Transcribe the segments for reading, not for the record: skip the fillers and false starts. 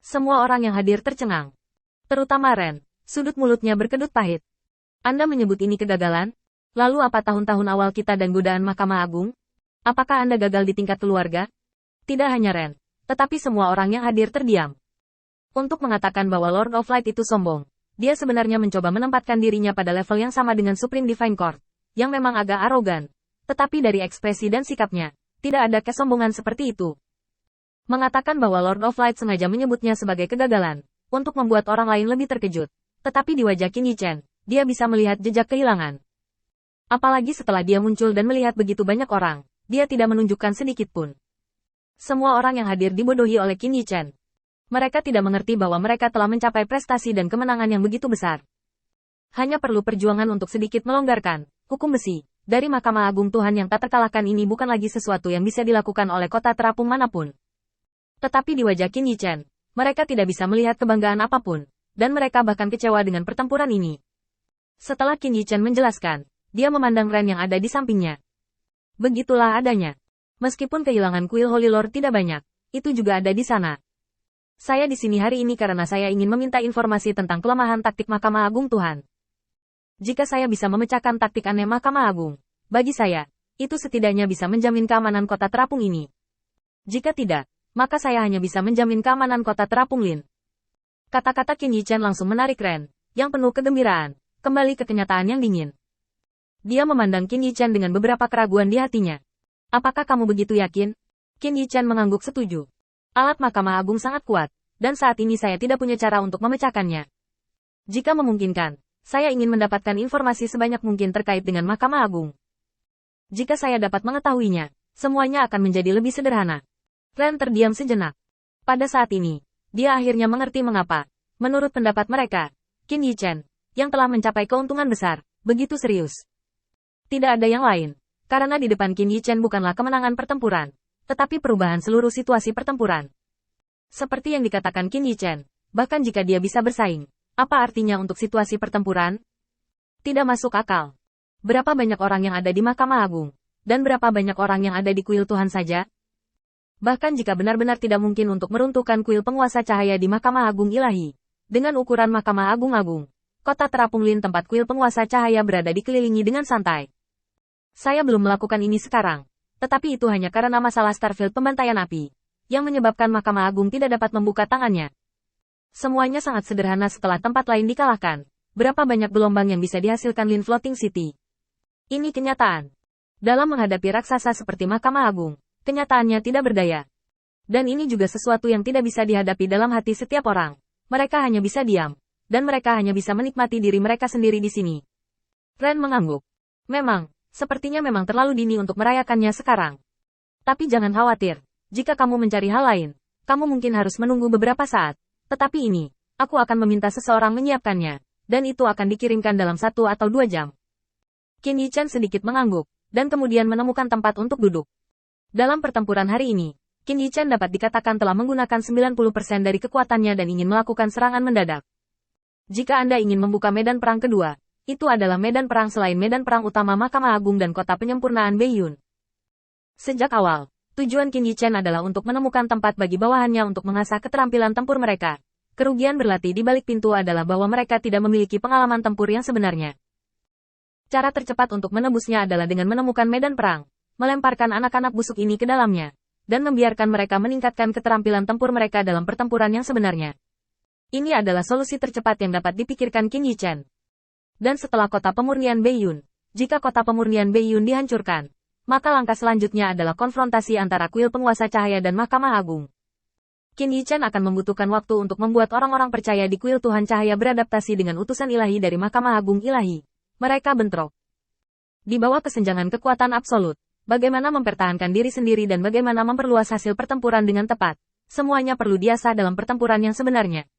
Semua orang yang hadir tercengang. Terutama Ren, sudut mulutnya berkedut pahit. Anda menyebut ini kegagalan? Lalu apa tahun-tahun awal kita dan godaan Mahkamah Agung? Apakah Anda gagal di tingkat keluarga? Tidak hanya Ren, tetapi semua orang yang hadir terdiam. Untuk mengatakan bahwa Lord of Light itu sombong, dia sebenarnya mencoba menempatkan dirinya pada level yang sama dengan Supreme Divine Court, yang memang agak arogan. Tetapi dari ekspresi dan sikapnya, tidak ada kesombongan seperti itu. Mengatakan bahwa Lord of Light sengaja menyebutnya sebagai kegagalan, untuk membuat orang lain lebih terkejut. Tetapi di wajah Qin Yichen, dia bisa melihat jejak kehilangan. Apalagi setelah dia muncul dan melihat begitu banyak orang, dia tidak menunjukkan sedikit pun. Semua orang yang hadir dibodohi oleh Qin Yichen. Mereka tidak mengerti bahwa mereka telah mencapai prestasi dan kemenangan yang begitu besar. Hanya perlu perjuangan untuk sedikit melonggarkan hukum besi. Dari Mahkamah Agung Tuhan yang tak terkalahkan ini bukan lagi sesuatu yang bisa dilakukan oleh kota terapung manapun. Tetapi di wajah Qin Yichen, mereka tidak bisa melihat kebanggaan apapun, dan mereka bahkan kecewa dengan pertempuran ini. Setelah Qin Yichen menjelaskan, dia memandang Ren yang ada di sampingnya. Begitulah adanya. Meskipun kehilangan kuil Holy Lord tidak banyak, itu juga ada di sana. Saya di sini hari ini karena saya ingin meminta informasi tentang kelemahan taktik Mahkamah Agung Tuhan. Jika saya bisa memecahkan taktik aneh Mahkamah Agung, bagi saya, itu setidaknya bisa menjamin keamanan kota terapung ini. Jika tidak, maka saya hanya bisa menjamin keamanan kota terapung Lin. Kata-kata Qin Yichen langsung menarik Ren, yang penuh kegembiraan, kembali ke kenyataan yang dingin. Dia memandang Qin Yichen dengan beberapa keraguan di hatinya. Apakah kamu begitu yakin? Qin Yichen mengangguk setuju. Alat Mahkamah Agung sangat kuat, dan saat ini saya tidak punya cara untuk memecahkannya. Jika memungkinkan, saya ingin mendapatkan informasi sebanyak mungkin terkait dengan Mahkamah Agung. Jika saya dapat mengetahuinya, semuanya akan menjadi lebih sederhana. Ren terdiam sejenak. Pada saat ini, dia akhirnya mengerti mengapa, menurut pendapat mereka, Qin Yichen, yang telah mencapai keuntungan besar, begitu serius. Tidak ada yang lain, karena di depan Qin Yichen bukanlah kemenangan pertempuran, tetapi perubahan seluruh situasi pertempuran. Seperti yang dikatakan Qin Yichen, bahkan jika dia bisa bersaing, apa artinya untuk situasi pertempuran? Tidak masuk akal. Berapa banyak orang yang ada di Mahkamah Agung, dan berapa banyak orang yang ada di kuil Tuhan saja? Bahkan jika benar-benar tidak mungkin untuk meruntuhkan kuil penguasa cahaya di Mahkamah Agung Ilahi, dengan ukuran Mahkamah Agung, kota terapung Lin tempat kuil penguasa cahaya berada dikelilingi dengan santai. Saya belum melakukan ini sekarang, tetapi itu hanya karena masalah Starfield pembantaian api, yang menyebabkan Mahkamah Agung tidak dapat membuka tangannya. Semuanya sangat sederhana setelah tempat lain dikalahkan. Berapa banyak gelombang yang bisa dihasilkan Lin Floating City? Ini kenyataan. Dalam menghadapi raksasa seperti Mahkamah Agung, kenyataannya tidak berdaya. Dan ini juga sesuatu yang tidak bisa dihadapi dalam hati setiap orang. Mereka hanya bisa diam, dan mereka hanya bisa menikmati diri mereka sendiri di sini. Ren mengangguk. Memang, sepertinya memang terlalu dini untuk merayakannya sekarang. Tapi jangan khawatir, jika kamu mencari hal lain, kamu mungkin harus menunggu beberapa saat. Tetapi ini, aku akan meminta seseorang menyiapkannya, dan itu akan dikirimkan dalam 1 atau 2 jam. Qin Yichen sedikit mengangguk, dan kemudian menemukan tempat untuk duduk. Dalam pertempuran hari ini, Qin Yichen dapat dikatakan telah menggunakan 90% dari kekuatannya dan ingin melakukan serangan mendadak. Jika Anda ingin membuka medan perang kedua, itu adalah medan perang selain medan perang utama Mahkamah Agung dan kota penyempurnaan Beiyun. Sejak awal, tujuan Qin Yichen adalah untuk menemukan tempat bagi bawahannya untuk mengasah keterampilan tempur mereka. Kerugian berlatih di balik pintu adalah bahwa mereka tidak memiliki pengalaman tempur yang sebenarnya. Cara tercepat untuk menebusnya adalah dengan menemukan medan perang, melemparkan anak-anak busuk ini ke dalamnya, dan membiarkan mereka meningkatkan keterampilan tempur mereka dalam pertempuran yang sebenarnya. Ini adalah solusi tercepat yang dapat dipikirkan Qin Yichen. Dan setelah kota pemurnian Beiyun, jika kota pemurnian Beiyun dihancurkan, maka langkah selanjutnya adalah konfrontasi antara kuil penguasa cahaya dan Mahkamah Agung. Qin Yichen akan membutuhkan waktu untuk membuat orang-orang percaya di kuil Tuhan Cahaya beradaptasi dengan utusan ilahi dari Mahkamah Agung Ilahi. Mereka bentrok. Di bawah kesenjangan kekuatan absolut, bagaimana mempertahankan diri sendiri dan bagaimana memperluas hasil pertempuran dengan tepat, semuanya perlu diasah dalam pertempuran yang sebenarnya.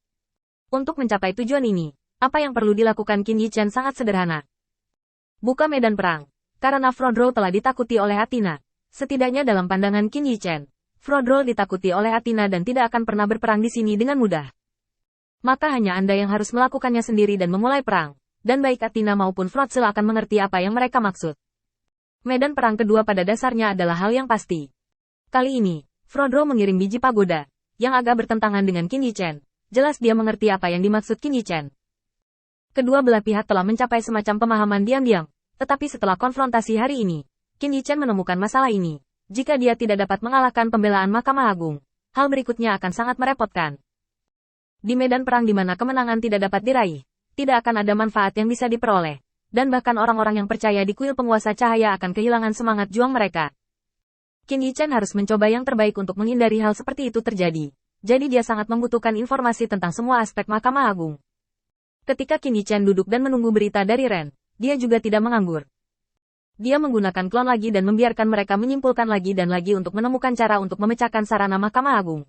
Untuk mencapai tujuan ini, apa yang perlu dilakukan Qin Yichen sangat sederhana. Buka medan perang. Karena Frodro telah ditakuti oleh Athena. Setidaknya dalam pandangan Qin Yichen, Frodro ditakuti oleh Athena dan tidak akan pernah berperang di sini dengan mudah. Maka hanya Anda yang harus melakukannya sendiri dan memulai perang. Dan baik Athena maupun Frodsel akan mengerti apa yang mereka maksud. Medan perang kedua pada dasarnya adalah hal yang pasti. Kali ini, Frodro mengirim biji pagoda, yang agak bertentangan dengan Qin Yichen. Jelas dia mengerti apa yang dimaksud Qin Yichen. Kedua belah pihak telah mencapai semacam pemahaman diam-diam, tetapi setelah konfrontasi hari ini, Qin Yichen menemukan masalah ini. Jika dia tidak dapat mengalahkan pembelaan Mahkamah Agung, hal berikutnya akan sangat merepotkan. Di medan perang di mana kemenangan tidak dapat diraih, tidak akan ada manfaat yang bisa diperoleh, dan bahkan orang-orang yang percaya di kuil penguasa cahaya akan kehilangan semangat juang mereka. Qin Yichen harus mencoba yang terbaik untuk menghindari hal seperti itu terjadi. Jadi dia sangat membutuhkan informasi tentang semua aspek Mahkamah Agung. Ketika Qin Yichen duduk dan menunggu berita dari Ren, dia juga tidak menganggur. Dia menggunakan klon lagi dan membiarkan mereka menyimpulkan lagi dan lagi untuk menemukan cara untuk memecahkan sarana Mahkamah Agung.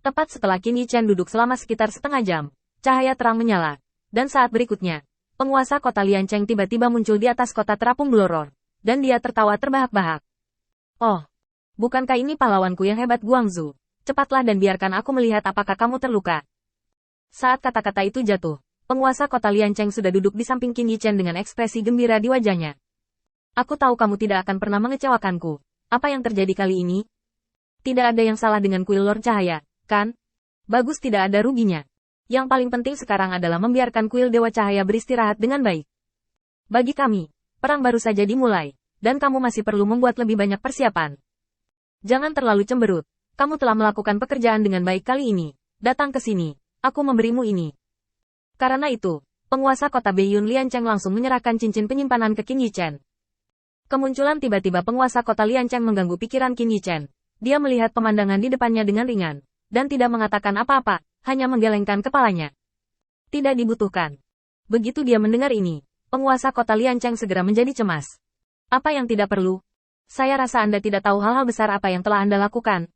Tepat setelah Qin Yichen duduk selama sekitar setengah jam, cahaya terang menyala. Dan saat berikutnya, penguasa kota Liancheng tiba-tiba muncul di atas kota terapung Bloror. Dan dia tertawa terbahak-bahak. Oh, bukankah ini pahlawanku yang hebat Guangzhou? Cepatlah dan biarkan aku melihat apakah kamu terluka. Saat kata-kata itu jatuh, penguasa kota Liancheng sudah duduk di samping Qin Yichen dengan ekspresi gembira di wajahnya. Aku tahu kamu tidak akan pernah mengecewakanku. Apa yang terjadi kali ini? Tidak ada yang salah dengan kuil Lord Cahaya, kan? Bagus, tidak ada ruginya. Yang paling penting sekarang adalah membiarkan kuil Dewa Cahaya beristirahat dengan baik. Bagi kami, perang baru saja dimulai, dan kamu masih perlu membuat lebih banyak persiapan. Jangan terlalu cemberut. Kamu telah melakukan pekerjaan dengan baik kali ini. Datang ke sini. Aku memberimu ini. Karena itu, penguasa kota Beiyun Liancheng langsung menyerahkan cincin penyimpanan ke Qin Yichen. Kemunculan tiba-tiba penguasa kota Liancheng mengganggu pikiran Qin Yichen. Dia melihat pemandangan di depannya dengan ringan, dan tidak mengatakan apa-apa, hanya menggelengkan kepalanya. Tidak dibutuhkan. Begitu dia mendengar ini, penguasa kota Liancheng segera menjadi cemas. Apa yang tidak perlu? Saya rasa Anda tidak tahu hal-hal besar apa yang telah Anda lakukan.